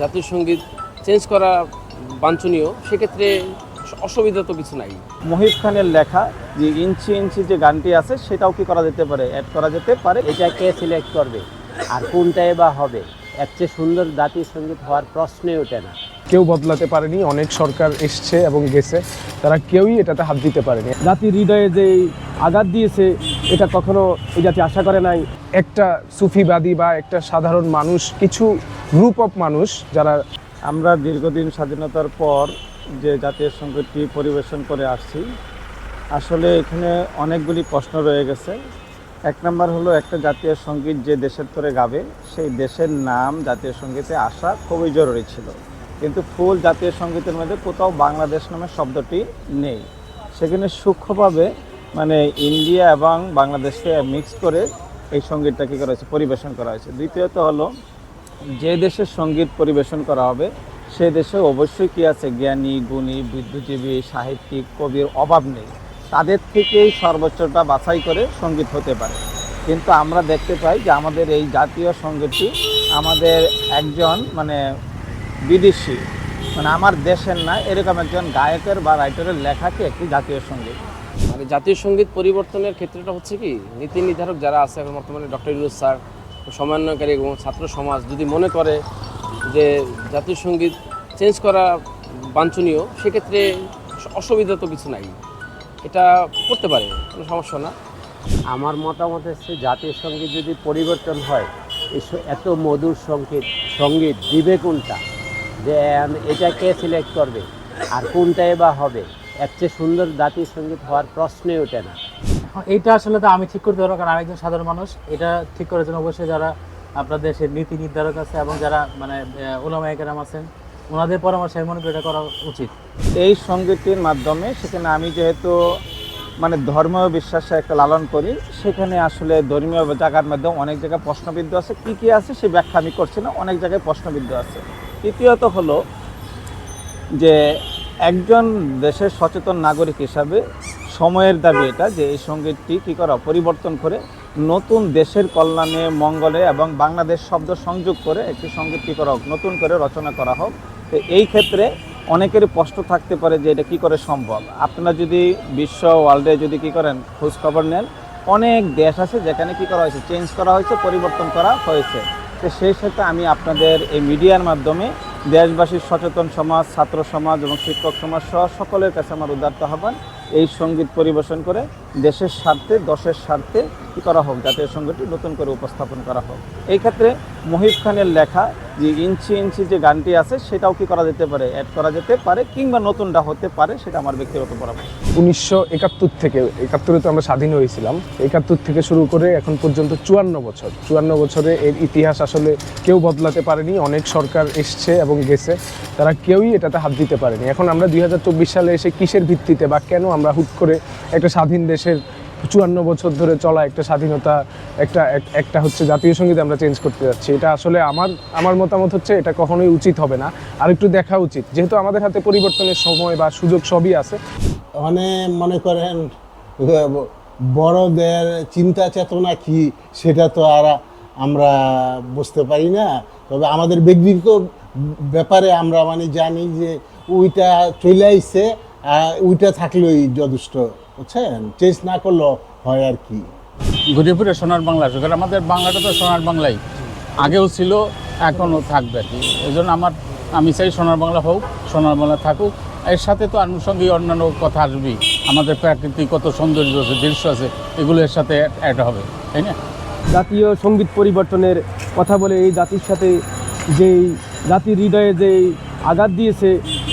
জাতীয় সঙ্গীত চেঞ্জ করা বাঞ্ছনীয়, সেক্ষেত্রে অসুবিধা তো কিছু নাই। মহিব খানের লেখা যে ইঞ্চি ইঞ্চি যে গানটি আছে সেটাও কি করা যেতে পারে, অ্যাড করা যেতে পারে। এটা কে সিলেক্ট করবে আর কোনটাই বা হবে? এর চেয়ে সুন্দর জাতীয় সঙ্গীত হওয়ার প্রশ্নই ওঠে না। কেউ বদলাতে পারেনি, অনেক সরকার এসছে এবং গেছে, তারা কেউই এটাতে হাত দিতে পারেনি। জাতির হৃদয়ে যে আঘাত দিয়েছে এটা কখনো এই জাতি আশা করে নাই। একটা সুফিবাদী বা একটা সাধারণ মানুষ, কিছু গ্রুপ অফ মানুষ যারা আমরা দীর্ঘদিন স্বাধীনতার পর যে জাতীয় সঙ্গীতটি পরিবেশন করে আসছি, আসলে এখানে অনেকগুলি প্রশ্ন রয়ে গেছে। এক নম্বর হলো, একটা জাতীয় সঙ্গীত যে দেশের করে গাবে সেই দেশের নাম জাতীয় সঙ্গীতে আসা খুবই জরুরি ছিল, কিন্তু ফুল জাতীয় সঙ্গীতের মধ্যে কোথাও বাংলাদেশ নামের শব্দটি নেই। সেখানে সূক্ষ্মভাবে মানে ইন্ডিয়া এবং বাংলাদেশকে মিক্স করে এই সঙ্গীতটা কী করা হয়েছে, পরিবেশন করা হয়েছে। দ্বিতীয়ত হলো, যে দেশের সঙ্গীত পরিবেশন করা হবে সে দেশে অবশ্যই কী আছে, জ্ঞানী গুণী বুদ্ধিজীবী সাহিত্যিক কবির অভাব নেই, তাদের থেকেই সর্বোচ্চটা বাছাই করে সঙ্গীত হতে পারে। কিন্তু আমরা দেখতে পাই যে আমাদের এই জাতীয় সঙ্গীতটি আমাদের একজন মানে বিদেশি, মানে আমার দেশের না এরকম একজন গায়কের বা রাইটারের লেখাকে একটি জাতীয় সঙ্গীত। মানে জাতীয় সঙ্গীত পরিবর্তনের ক্ষেত্রটা হচ্ছে কি, নীতি নির্ধারক যারা আছে এখন বর্তমানে ডক্টর ইউনূস স্যার, সমন্বয়কারী এবং ছাত্র সমাজ যদি মনে করে যে জাতীয় সঙ্গীত চেঞ্জ করা বাঞ্ছনীয়, সেক্ষেত্রে অসুবিধা তো কিছু নাই, এটা করতে পারে, কোনো সমস্যা না। আমার মতামত হচ্ছে জাতীয় সঙ্গীত যদি পরিবর্তন হয়, এত মধুর সঙ্গীত দিবে কোনটা? যে এটা কে সিলেক্ট করবে আর কোনটাই বা হবে? এর চেয়ে সুন্দর জাতীয় সঙ্গীত হওয়ার প্রশ্নই ওঠে না। এইটা আসলে তো আমি ঠিক করতে পারবো, কারণ আমি একজন সাধারণ মানুষ। এটা ঠিক করার জন্য অবশ্যই যারা আপনার দেশের নীতি নির্ধারক আছে এবং যারা মানে উলামায়ে কেরাম আছেন, ওনাদের পরামর্শে মনে করি এটা করা উচিত। এই সঙ্গীতটির মাধ্যমে সেখানে আমি যেহেতু মানে ধর্মীয় বিশ্বাসে একটা লালন করি, সেখানে আসলে ধর্মীয় জায়গার মধ্যে অনেক জায়গায় প্রশ্নবিদ্ধ আছে। কী আছে সে ব্যাখ্যা আমি করছি না, অনেক জায়গায় প্রশ্নবিদ্ধ আছে। তৃতীয়ত হলো যে একজন দেশের সচেতন নাগরিক হিসাবে সময়ের দাবি এটা যে এই সঙ্গীতটি কী করা, পরিবর্তন করে নতুন দেশের কল্যাণে মঙ্গলে এবং বাংলাদেশ শব্দ সংযোগ করে একটি সঙ্গীত কী করা হোক, নতুন করে রচনা করা হোক। তো এই ক্ষেত্রে অনেকেরই প্রশ্ন থাকতে পারে যে এটা কী করে সম্ভব। আপনারা যদি বিশ্ব ওয়ার্ল্ডে যদি কী করেন খোঁজখবর নেন, অনেক দেশ আছে যেখানে কী করা হয়েছে, চেঞ্জ করা হয়েছে, পরিবর্তন করা হয়েছে। তো সেই সাথে আমি আপনাদের এই মিডিয়ার মাধ্যমে দেশবাসীর সচেতন সমাজ, ছাত্র সমাজ এবং শিক্ষক সমাজ সহ সকলের কাছে আমার উদাত্ত আহ্বান, এই সঙ্গীত পরিবেশন করে দেশের স্বার্থে দশের স্বার্থে কী করা হোক, জাতীয় সঙ্গীতটি নতুন করে উপস্থাপন করা হোক। এই ক্ষেত্রে মহিব খানের লেখা যে ইঞ্চি ইঞ্চি যে গানটি আছে সেটাও কি করা যেতে পারে, অ্যাড করা যেতে পারে, কিংবা নতুনটা হতে পারে, সেটা আমার ব্যক্তিগত পরামর্শ। 1971 থেকে, 71-এ তো আমরা স্বাধীন হয়েছিলাম, 71 থেকে শুরু করে এখন পর্যন্ত 54 বছরে এর ইতিহাস আসলে কেউ বদলাতে পারেনি। অনেক সরকার এসছে এবং গেছে, তারা কেউই এটাতে হাত দিতে পারেনি। এখন আমরা 2024 সালে এসে কিসের ভিত্তিতে বা কেন আমরা হুট করে একটা স্বাধীন দেশের 54 বছর ধরে চলা একটা স্বাধীনতা, একটা হচ্ছে জাতীয় সঙ্গীত আমরা চেঞ্জ করতে যাচ্ছি? এটা আসলে আমার মতামত হচ্ছে এটা কখনোই উচিত হবে না। আর একটু দেখা উচিত, যেহেতু আমাদের হাতে পরিবর্তনের সময় বা সুযোগ সবই আছে। মানে মনে করেন বড়দের চিন্তা চেতনা কি সেটা তো আর আমরা বুঝতে পারি না, তবে আমাদের ব্যক্তিগত ব্যাপারে আমরা মানে জানি যে ওইটা চলে আইছে, ওইটা থাকলেই যথেষ্ট, বুঝছেন, চেঞ্জ না করলেও হয় আর কি। ঘুরে ফিরে সোনার বাংলা, কারণ আমাদের বাংলাটা তো সোনার বাংলাই আগেও ছিল, এখনও থাকবে আর কি। এই জন্য আমি চাই সোনার বাংলা হোক, সোনার বাংলা থাকুক। এর সাথে তো আনুষঙ্গিক অন্যান্য কথা আসবেই, আমাদের প্রাকৃতিক কত সৌন্দর্য আছে, দৃশ্য আছে, এগুলো এর সাথে অ্যাড হবে, তাই না? জাতীয় সঙ্গীত পরিবর্তনের কথা বলে এই জাতির সাথে যেই জাতির হৃদয়ে যেই আঘাত দিয়েছে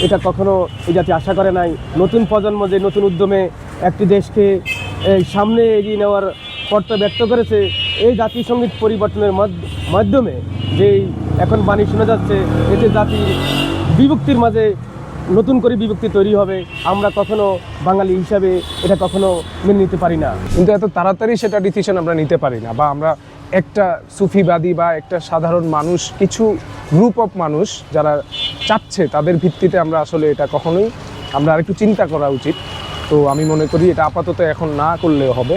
এটা কখনো এই জাতি আশা করে নাই। নতুন প্রজন্ম যে নতুন উদ্যমে একটি দেশকে সামনে এগিয়ে নেওয়ার কর্তব্য ব্যক্ত করেছে, এই জাতীয় সঙ্গীত পরিবর্তনের মাধ্যমে যেই এখন বাণী শোনা যাচ্ছে, এতে জাতির বিভক্তির মাঝে নতুন করে বিভক্তি তৈরি হবে। আমরা কখনো বাঙালি হিসাবে এটা কখনো মেনে নিতে পারি না। কিন্তু এত তাড়াতাড়ি সেটা ডিসিশন আমরা নিতে পারি না, বা আমরা একটা সুফিবাদী বা একটা সাধারণ মানুষ, কিছু গ্রুপ অফ মানুষ যারা চাচ্ছে তাদের ভিত্তিতে আমরা আসলে এটা কখনোই, আমরা আরেকটু চিন্তা করা উচিত। তো আমি মনে করি এটা আপাতত এখন না করলেও হবে।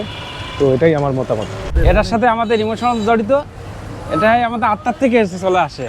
তো এটাই আমার মতামত। এটার সাথে আমাদের ইমোশনাল জড়িত, এটাই আমাদের আত্মার থেকে এসে চলে আসে।